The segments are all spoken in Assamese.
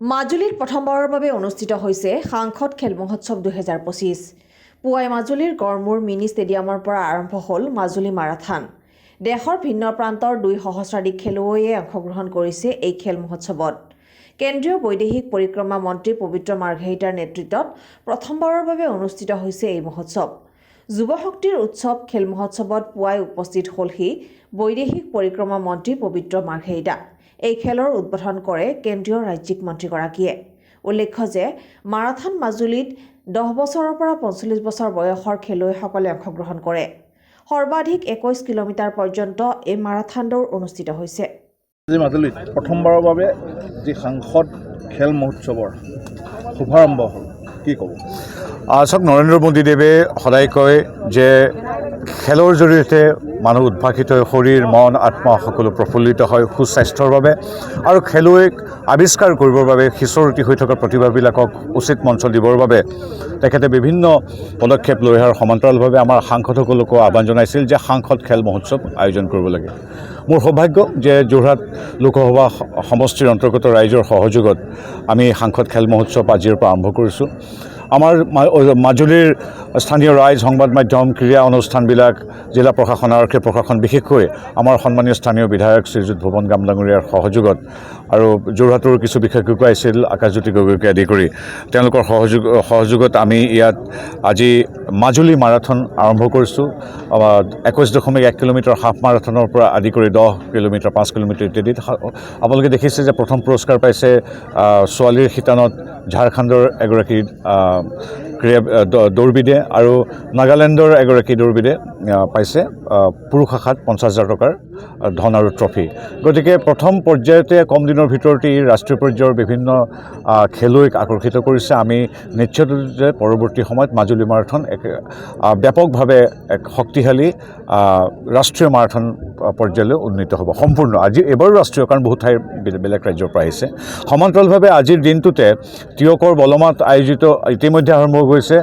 মাজুলীত প্ৰথমবাৰৰ বাবে অনুষ্ঠিত হৈছে সাংসদ খেল মহোৎসৱ 2025। পুৱাই মাজুলীৰ গড়মূৰ মিনি ষ্টেডিয়ামৰ পৰা আৰম্ভ হ'ল মাজুলী মাৰাথন। দেশৰ ভিন্ন প্ৰান্তৰ 2 সহস্ৰাধিক খেলুৱৈয়ে অংশগ্ৰহণ কৰিছে এই খেল মহোৎসৱত। কেন্দ্ৰীয় বৈদেশিক পৰিক্ৰমা মন্ত্ৰী পবিত্ৰ মাৰ্ঘেৰিটাৰ নেতৃত্বত প্ৰথমবাৰৰ বাবে অনুষ্ঠিত হৈছে এই মহোৎসৱ। যুৱ শক্তিৰ উৎসৱ খেল মহোৎসৱত পুৱাই উপস্থিত হ'লহি বৈদেশিক পৰিক্ৰমা মন্ত্ৰী পবিত্ৰ মাৰ্ঘেৰিটা। এই খেলৰ উদ্বোধন কৰে কেন্দ্ৰীয় ৰাজ্যিক মন্ত্ৰীগৰাকীয়ে। উল্লেখ্য যে মাৰাথন মাজুলীত 10 বছৰৰ পৰা 45 বছৰ বয়সৰ খেলুৱৈসকলে অংশগ্ৰহণ কৰে। সৰ্বাধিক 21 কিলোমিটাৰ পৰ্যন্ত এই মাৰাথন দৌৰ অনুষ্ঠিত হৈছে। আজি মাজুলীত প্ৰথমবাৰৰ বাবে যি সাংসদ খেল মহোৎসৱৰ শুভাৰম্ভ হ'ল, কি ক'ব? চাওক, নৰেন্দ্ৰ মোদীদেৱে সদায় কয় যে খেলৰ জৰিয়তে মানুহ উদ্ভাসিত হৈ শৰীৰ মন আত্মা সকলো প্ৰফুল্লিত হয় সুস্বাস্থ্যৰ বাবে, আৰু খেলুৱৈক আৱিষ্কাৰ কৰিবৰ বাবে সিঁচৰতি হৈ থকা প্ৰতিভাবিলাকক উচিত মঞ্চ দিবৰ বাবে তেখেতে বিভিন্ন পদক্ষেপ লৈ অহাৰ সমান্তৰালভাৱে আমাৰ সাংসদসকলকো আহ্বান জনাইছিল যে সাংসদ খেল মহোৎসৱ আয়োজন কৰিব লাগে। মোৰ সৌভাগ্য যে যোৰহাট লোকসভা সমষ্টিৰ অন্তৰ্গত ৰাইজৰ সহযোগত আমি সাংসদ খেল মহোৎসৱ আজিৰ পৰা আৰম্ভ কৰিছোঁ। আমাৰ মাজুলীৰ স্থানীয় ৰাইজ, সংবাদ মাধ্যম, ক্ৰীড়া অনুষ্ঠানবিলাক, জিলা প্ৰশাসন, আৰক্ষী প্ৰশাসন, বিশেষকৈ আমাৰ সন্মানীয় স্থানীয় বিধায়ক শ্ৰীযুত ভুৱন গাম ডাঙৰীয়াৰ সহযোগত আৰু যোৰহাটৰ কিছু বিশেষজ্ঞ আহিছিল, আকাশজ্যোতি গগৈকে আদি কৰি তেওঁলোকৰ সহযোগত আমি ইয়াত আজি মাজুলী মাৰাথন আৰম্ভ কৰিছোঁ। 21.1 কিলোমিটাৰ হাফ মাৰাথনৰ পৰা আদি কৰি 10 কিলোমিটাৰ, 5 কিলোমিটাৰ ইত্যাদি। আপোনালোকে দেখিছে যে প্ৰথম পুৰস্কাৰ পাইছে ছোৱালীৰ শিতানত ঝাৰখণ্ডৰ এগৰাকী দৌৰবিদে, আৰু নাগালেণ্ডৰ এগৰাকী দৌৰবিদে পাইছে পুৰুষ শাখাত 50,000 টকাৰ ধন আৰু ট্ৰফি। গতিকে প্ৰথম পৰ্যায়তে কম দিনৰ ভিতৰতে ৰাষ্ট্ৰীয় পৰ্যায়ৰ বিভিন্ন খেলুৱৈক আকৰ্ষিত কৰিছে। আমি নিশ্চিত যে পৰৱৰ্তী সময়ত মাজুলী মাৰাথন এক ব্যাপকভাৱে এক শক্তিশালী ৰাষ্ট্ৰীয় মাৰাথন পৰ্যায়লৈ উন্নীত হ'ব সম্পূৰ্ণ। আজি এবাৰো ৰাষ্ট্ৰীয়, কাৰণ বহুত ঠাইৰ বেলেগ ৰাজ্যৰ পৰা আহিছে। সমান্তৰালভাৱে আজিৰ দিনটোতে তিয়কৰ বলমাত আয়োজিত ইতিমধ্যে আৰম্ভ হৈছে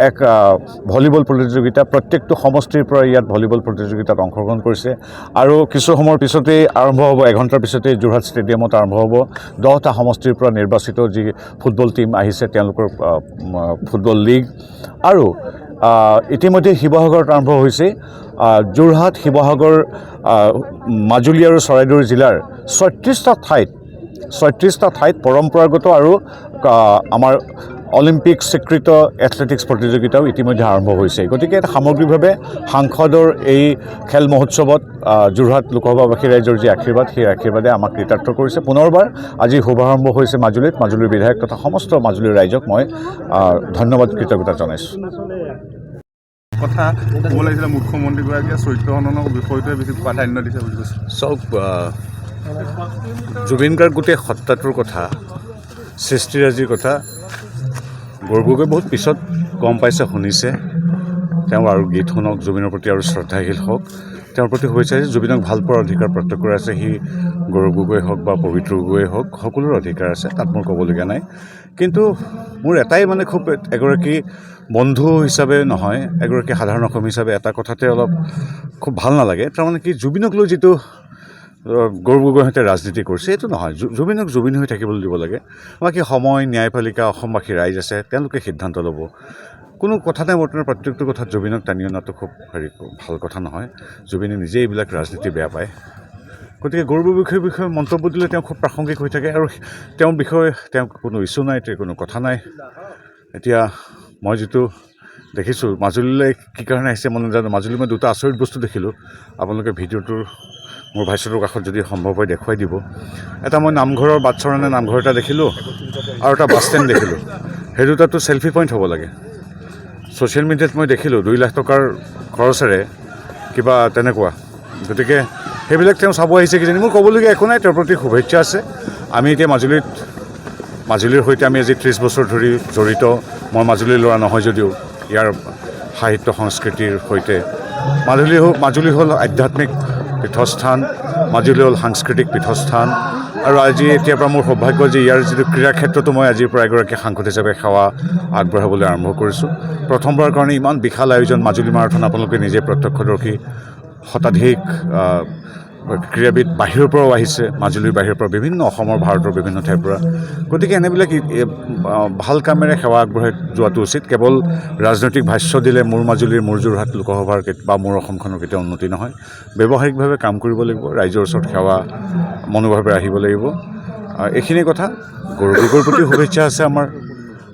এক ভলীবল প্ৰতিযোগিতা। প্ৰত্যেকটো সমষ্টিৰ পৰা ইয়াত ভলীবল প্ৰতিযোগিতাত অংশগ্ৰহণ কৰিছে, আৰু কিছু সময়ৰ পিছতেই আৰম্ভ হ'ব, এঘণ্টাৰ পিছতেই যোৰহাট ষ্টেডিয়ামত আৰম্ভ হ'ব 10টা সমষ্টিৰ পৰা নিৰ্বাচিত যি ফুটবল টীম আহিছে তেওঁলোকৰ ফুটবল লীগ। আৰু ইতিমধ্যে শিৱসাগৰত আৰম্ভ হৈছে। যোৰহাট, শিৱসাগৰ, মাজুলী আৰু চৰাইদেউ জিলাৰ 36টা ঠাইত পৰম্পৰাগত আৰু আমাৰ অলিম্পিক স্বীকৃত এথলেটিক্স প্ৰতিযোগিতাও ইতিমধ্যে আৰম্ভ হৈছে। গতিকে সামগ্ৰিকভাৱে সাংসদৰ এই খেল মহোৎসৱত যোৰহাট লোকসভাবাসী ৰাইজৰ যি আশীৰ্বাদ, সেই আশীৰ্বাদে আমাক কৃতাৰ্থ কৰিছে। পুনৰবাৰ আজি শুভাৰম্ভ হৈছে মাজুলীত। মাজুলীৰ বিধায়ক তথা সমস্ত মাজুলীৰ ৰাইজক মই ধন্যবাদ, কৃতজ্ঞতা জনাইছোঁ। কথা ক'ব লাগিছিলে, মুখ্যমন্ত্ৰীগৰাকীয়ে চৰিত্ৰ হননৰ বিষয়টোৱে বেছি প্ৰাধান্য দিছে বুলি কৈছে। চাওক, জুবিন গাৰ্গ গোটেই সত্তাটোৰ কথা, সৃষ্টিৰাজিৰ কথা গৰ্বকৈ বহুত পিছত গম পাইছে, শুনিছে। তেওঁ আৰু গীত শুনক, জুবিনৰ প্ৰতি আৰু শ্ৰদ্ধাশীল হওক। তেওঁৰ প্ৰতি হৈছে যে জুবিনক ভাল পোৱাৰ অধিকাৰ প্ৰত্যেকৰে আছে। সি গৌৰৱ গগৈয়ে হওক বা পবিত্ৰ গগৈয়ে হওক, সকলোৰে অধিকাৰ আছে, তাত মোৰ ক'বলগীয়া নাই। কিন্তু মোৰ এটাই খুব এগৰাকী বন্ধু হিচাপে নহয়, এগৰাকী সাধাৰণ অসম হিচাপে এটা কথাতে অলপ খুব ভাল নালাগে। তাৰমানে কি, জুবিনক লৈ যিটো গৌৰৱ গগৈহঁতে ৰাজনীতি কৰিছে, এইটো নহয়। জুবিনক জুবিন হৈ থাকিবলৈ দিব লাগে। বাকী সময়, ন্যায়পালিকা, অসমবাসী ৰাইজ আছে, তেওঁলোকে সিদ্ধান্ত ল'ব। কোনো কথা নাই বৰ্তমান প্ৰত্যেকটো কথাত জুবিনক টানি অনাটো খুব ভাল কথা নহয়। জুবিনে নিজেই এইবিলাক ৰাজনীতি বেয়া পায়। গতিকে গৌৰৱ গগৈৰ বিষয়ে মন্তব্য দিলে তেওঁ খুব প্ৰাসংগিক হৈ থাকে, আৰু তেওঁৰ বিষয়ে তেওঁ কোনো ইছ্যু নাই, তেওঁ কোনো কথা নাই। এতিয়া মই যিটো দেখিছোঁ, মাজুলীলৈ কি কাৰণে আহিছে মই নাজানো। মাজুলীত মই 2টা আচৰিত বস্তু দেখিলোঁ। আপোনালোকে ভিডিঅ'টোৰ মোৰ ভাষ্যটোৰ কাষত যদি সম্ভৱ হয় দেখুৱাই দিব। এটা মই নামঘৰৰ বাটচৰাণে নামঘৰ এটা দেখিলোঁ, আৰু এটা বাছ ষ্টেণ্ড দেখিলোঁ। সেই দুটাতো চেল্ফি পইণ্ট হ'ব লাগে। ছ'চিয়েল মিডিয়াত মই দেখিলোঁ 2 লাখ টকাৰ খৰচেৰে কিবা তেনেকুৱা। গতিকে সেইবিলাক তেওঁ চাব আহিছে কিজানি। মোৰ ক'বলগীয়া একো নাই, তেওঁৰ প্ৰতি শুভেচ্ছা আছে। আমি এতিয়া মাজুলীৰ সৈতে আমি আজি 30 বছৰ ধৰি জড়িত। মই মাজুলীৰ ল'ৰা নহয় যদিও ইয়াৰ সাহিত্য সংস্কৃতিৰ সৈতে মাজুলী হ'ল আধ্যাত্মিক পীঠস্থান, মাজুলী হ'ল সাংস্কৃতিক পীঠস্থান। আৰু আজি এতিয়াৰ পৰা মোৰ সৌভাগ্য যে ইয়াৰ যিটো ক্ৰীড়া ক্ষেত্ৰতো মই আজিৰ পৰা এগৰাকী সাংসদ হিচাপে সেৱা আগবঢ়াবলৈ আৰম্ভ কৰিছোঁ। প্ৰথমবাৰৰ কাৰণে ইমান বিশাল আয়োজন মাজুলী মাৰাথন, আপোনালোকে নিজে প্ৰত্যক্ষদৰ্শী। শতাধিক ক্ৰীড়াবিদ বাহিৰৰ পৰাও আহিছে, মাজুলীৰ বাহিৰৰ পৰা বিভিন্ন অসমৰ ভাৰতৰ বিভিন্ন ঠাইৰ পৰা। গতিকে এনেবিলাক ভাল কামেৰে সেৱা আগবঢ়াই যোৱাটো উচিত। কেৱল ৰাজনৈতিক ভাষ্য দিলে মোৰ মাজুলীৰ, মোৰ যোৰহাট লোকসভাৰ বা মোৰ অসমখনৰ কেতিয়াও উন্নতি নহয়। ব্যৱহাৰিকভাৱে কাম কৰিব লাগিব, ৰাইজৰ ওচৰত সেৱা মনোভাৱেৰে আহিব লাগিব। এইখিনি কথা। গৌৰৱৰ প্ৰতি শুভেচ্ছা আছে আমাৰ,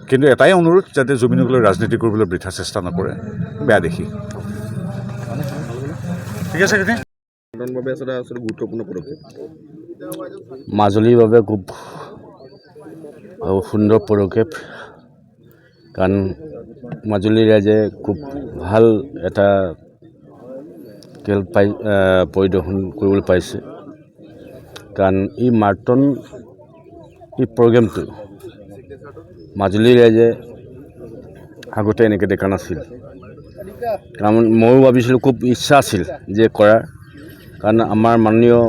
কিন্তু এটাই অনুৰোধ যাতে জুবিনক লৈ ৰাজনীতি কৰিবলৈ বৃথা চেষ্টা নকৰে, বেয়া দেখি। ঠিক আছে গুৰুত্বপূৰ্ণ পদক্ষেপ মাজুলীৰ বাবে খুব সুন্দৰ পদক্ষেপ, কাৰণ মাজুলী ৰাইজে খুব ভাল এটা খেল পৰিদৰ্শন কৰিবলৈ পাইছে। কাৰণ এই মাৰাথন এই প্ৰগ্ৰেমটো মাজুলীৰ ৰাইজে আগতে এনেকৈ দেখা নাছিল। কাৰণ ময়ো ভাবিছিলোঁ, খুব ইচ্ছা আছিল যে কৰাৰ, কাৰণ আমাৰ মাননীয়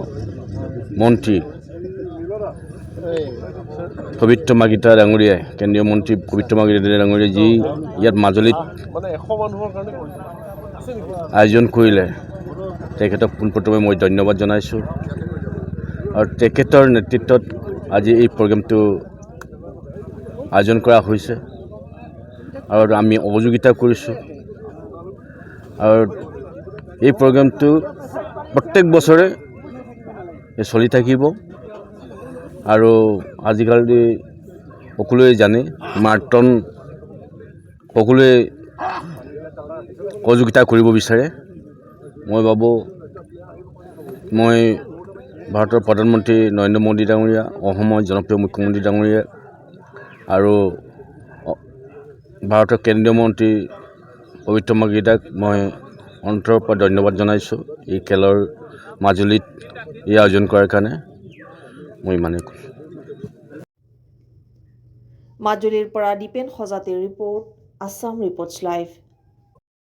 মন্ত্ৰী পবিত্ৰ মাৰ্ঘেৰিটা ডাঙৰীয়াই, কেন্দ্ৰীয় মন্ত্ৰী পবিত্ৰ মাৰ্ঘেৰিটা ডাঙৰীয়াই যি ইয়াত মাজুলীত আয়োজন কৰিলে, তেখেতক পোনপ্ৰথমে মই ধন্যবাদ জনাইছোঁ। আৰু তেখেতৰ নেতৃত্বত আজি এই প্ৰগ্ৰেমটো আয়োজন কৰা হৈছে আৰু আমি সহযোগিতা কৰিছোঁ। আৰু এই প্ৰগ্ৰেমটো প্ৰত্যেক বছৰে চলি থাকিব। আৰু আজিকালি সকলোৱে জানে মাৰাথন সকলোৱে সহযোগিতা কৰিব বিচাৰে। মই ভাবোঁ, মই ভাৰতৰ প্ৰধানমন্ত্ৰী নৰেন্দ্ৰ মোদী ডাঙৰীয়া, অসমৰ জনপ্ৰিয় মুখ্যমন্ত্ৰী ডাঙৰীয়া আৰু ভাৰতৰ কেন্দ্ৰীয় মন্ত্ৰী পবিত্ৰ মাৰ্ঘেৰিটাক মই অন্তৰৰ পৰা ধন্যবাদ জনাইছোঁ এই খেলৰ মাজুলীত এই আয়োজন কৰাৰ কাৰণে। মই ইমানেই কৈছোঁ। মাজুলীৰ পৰা দীপেন সজাতিৰ ৰিপৰ্ট, আছাম ৰিপৰ্টছ লাইভ।